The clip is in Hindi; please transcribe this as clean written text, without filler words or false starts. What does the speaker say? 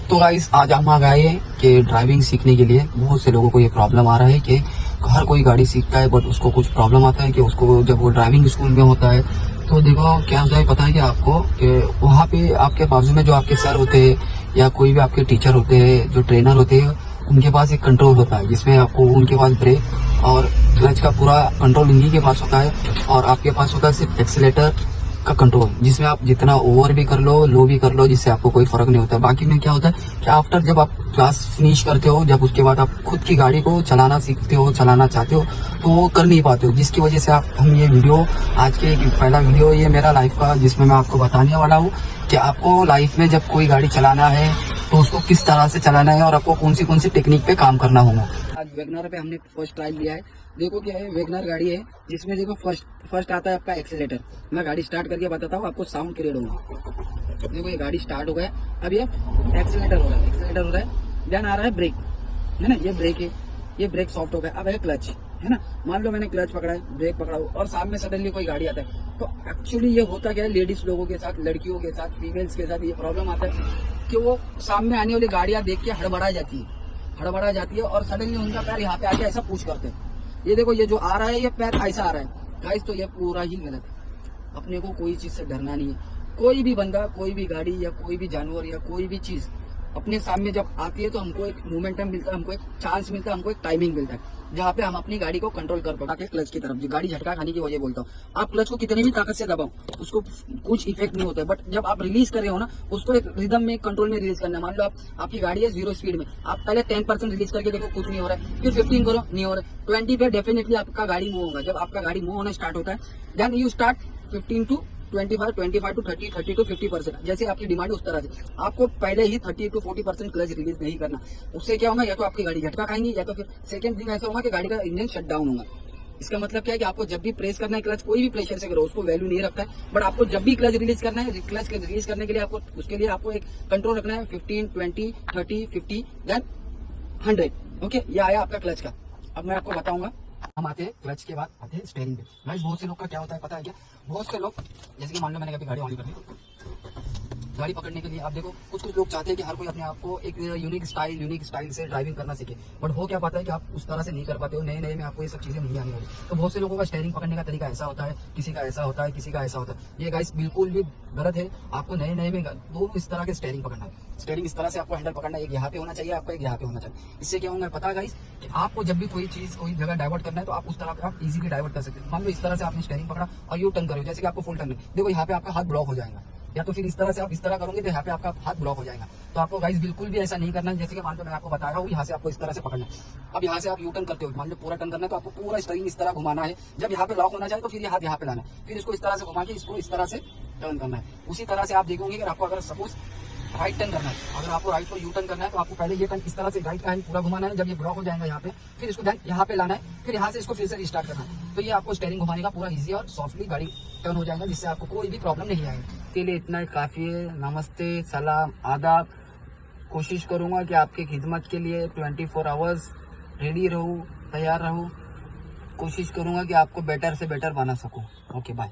तो गाइस आज हम आ गए हैं कि ड्राइविंग सीखने के लिए बहुत से लोगों को ये प्रॉब्लम आ रहा है कि हर कोई गाड़ी सीखता है बट उसको कुछ प्रॉब्लम आता है कि उसको जब वो ड्राइविंग स्कूल में होता है तो देखो क्या होता है पता है कि आपको कि वहाँ पे आपके बाजू में जो आपके सर होते हैं या कोई भी आपके टीचर होते हैं जो ट्रेनर होते हैं उनके पास एक कंट्रोल होता है जिसमें आपको उनके पास ब्रेक और क्लच का पूरा कंट्रोल उन्हीं के पास होता है और आपके पास होता है सिर्फ एक्सीलेटर का कंट्रोल जिसमें आप जितना ओवर भी कर लो लो भी कर लो जिससे आपको कोई फर्क नहीं होता। बाकी में क्या होता है कि आफ्टर जब आप क्लास फिनिश करते हो जब उसके बाद आप खुद की गाड़ी को चलाना सीखते हो चलाना चाहते हो तो वो कर नहीं पाते हो जिसकी वजह से हम ये वीडियो आज के पहला वीडियो ये मेरा लाइफ का जिसमें मैं आपको बताने वाला हूँ कि आपको लाइफ में जब कोई गाड़ी चलाना है तो उसको किस तरह से चलाना है और आपको कौन सी टेक्निक पे काम करना होगा। आज वैगनर पे हमने फर्स्ट ट्रायल लिया है। देखो क्या है वैगनर गाड़ी है जिसमें देखो फर्स्ट आता है आपका एक्सीलेटर। मैं गाड़ी स्टार्ट करके बताता हूँ आपको साउंड क्रिएट होगा। देखो ये गाड़ी स्टार्ट हो गया अब ये एक्सीलेटर हो रहा है देन आ रहा है ब्रेक है ना ये ब्रेक है ये ब्रेक सॉफ्ट हो गया। अब है क्लच है ना मान लो मैंने क्लच पकड़ा है ब्रेक पकड़ा हो और सामने सडनली कोई गाड़ी आता है तो एक्चुअली ये होता क्या है लेडीज लोगों के साथ लड़कियों के साथ फीमेल्स के साथ ये प्रॉब्लम आता है कि वो सामने आने वाली गाड़ियां देख के हड़बड़ा जाती है और सडनली उनका पैर यहाँ पे आके ऐसा पुश करते हैं। ये देखो ये जो आ रहा है ये पैर ऐसा आ रहा है गाइस तो ये पूरा ही गलत है। अपने को कोई चीज से डरना नहीं है। कोई भी बंदा कोई भी गाड़ी या कोई भी जानवर या कोई भी चीज अपने सामने जब आती है तो हमको एक मोमेंटम मिलता है हमको एक चांस मिलता है हमको एक टाइमिंग मिलता है जहाँ पे हम अपनी गाड़ी को कंट्रोल कर पाते हैं क्लच की तरफ। जो गाड़ी झटका खाने की वजह बोलता हूँ आप क्लच को कितनी भी ताकत से दबाओ उसको कुछ इफेक्ट नहीं होता है बट जब आप रिलीज कर रहे हो ना उसको एक रिदम में कंट्रोल में रिलीज करना है। मान लो आपकी गाड़ी है 0 स्पीड में आप पहले 10% रिलीज करके देखो कुछ नहीं हो रहा है फिर 15 करो नहीं हो रहा है 20 पे डेफिनेटली आपका गाड़ी मूव होगा। जब आपका गाड़ी मूव होना स्टार्ट होता है then you start 15 to 25 to 30 30 to 50% जैसे आपकी डिमांड उस तरह से आपको पहले ही 30 to 40% क्लच रिलीज नहीं करना। उससे क्या होगा या तो आपकी गाड़ी झटका खाएंगी या तो फिर सेकंड थिंग ऐसा होगा कि गाड़ी का इंजन शट डाउन होगा। इसका मतलब क्या है कि आपको जब भी प्रेस करना है क्लच कोई भी प्रेशर से करो उसको वैल्यू नहीं रखता है बट आपको जब भी क्लच रिलीज करना है क्लच रिलीज करने के लिए आपको उसके लिए आपको एक कंट्रोल रखना है 15 20 30 50 देन 100। ओके ये आया आपका क्लच का। अब मैं आपको बताऊंगा हम आते हैं क्लच के बाद आते हैं स्टीयरिंग पे। गाइस बहुत से लोग का क्या होता है पता है क्या बहुत से लोग जैसे कि मान लो मैंने कभी गाड़ी ऑन कर ली गाड़ी पकड़ने के लिए आप देखो कुछ लोग चाहते हैं कि हर कोई अपने आप को एक यूनिक स्टाइल से ड्राइविंग करना सीखे बट हो क्या पाता है कि आप उस तरह से नहीं कर पाते हो। नए में आपको ये सब चीजें नहीं आने वाली तो बहुत से लोगों का स्टीयरिंग पकड़ने का तरीका ऐसा होता है किसी का ऐसा होता है किसी का ऐसा होता है। ये गाइस बिल्कुल भी गलत है। आपको नए में दो इस तरह के स्टीयरिंग पकड़ना है। स्टीयरिंग इस तरह से आपको हैंडल पकड़ना है एक यहाँ पे होना चाहिए आपको एक यहाँ पे होना चाहिए। इससे क्या होगा पता है गाइस कि आपको जब भी कोई चीज कोई जगह डाइवर्ट करना है तो आप उस तरह पे आप इजीली डाइवर्ट कर सकते हैं। मान लो इस तरह से आपने स्टीयरिंग पकड़ा और यू टर्न करो जैसे कि आपको फुल टर्न है देखो यहाँ पे आपका हाथ ब्लॉक हो जाएगा या तो फिर इस तरह से आप इस तरह करोगे तो यहाँ पे आपका हाथ ब्लॉक हो जाएगा। तो आपको गाइस बिल्कुल भी ऐसा नहीं करना है। जैसे कि मान लो मैं आपको बता रहा हूँ यहाँ से आपको इस तरह से पकड़ना है। अब यहाँ से आप यू टर्न करते हो मान लो पूरा टर्न करना है तो आपको पूरा स्टीयरिंग इस तरह घुमाना है। जब यहाँ पे लॉक होना चाहिए तो फिर ये हाथ यहाँ पे लाना है फिर इसको इस तरह से घुमा के इसको इस तरह से टर्न करना है। उसी तरह से आप देखोगे कि आपको अगर सपोज राइट टर्न करना है अगर आपको राइट को यू टर्न करना है तो आपको पहले ये टर्न इस तरह से राइट का हैंड पूरा घुमाना है। जब ये ब्लॉक हो जाएगा यहाँ पे फिर इसको ध्यान यहाँ पे लाना है फिर यहाँ से इसको फिर से रिस्टार्ट करना है। तो ये आपको स्टीयरिंग घुमाने का पूरा इजी और सॉफ्टली गाड़ी टर्न हो जाएगा जिससे आपको कोई भी प्रॉब्लम नहीं आएगी। के लिए इतना ही काफी है। नमस्ते सलाम आदाब। कोशिश करूंगा कि आपकी खिदमत के लिए 24 आवर्स रेडी रहूं तैयार रहूं। कोशिश करूंगा कि आपको बेटर से बेटर बना सकूं। Okay bye.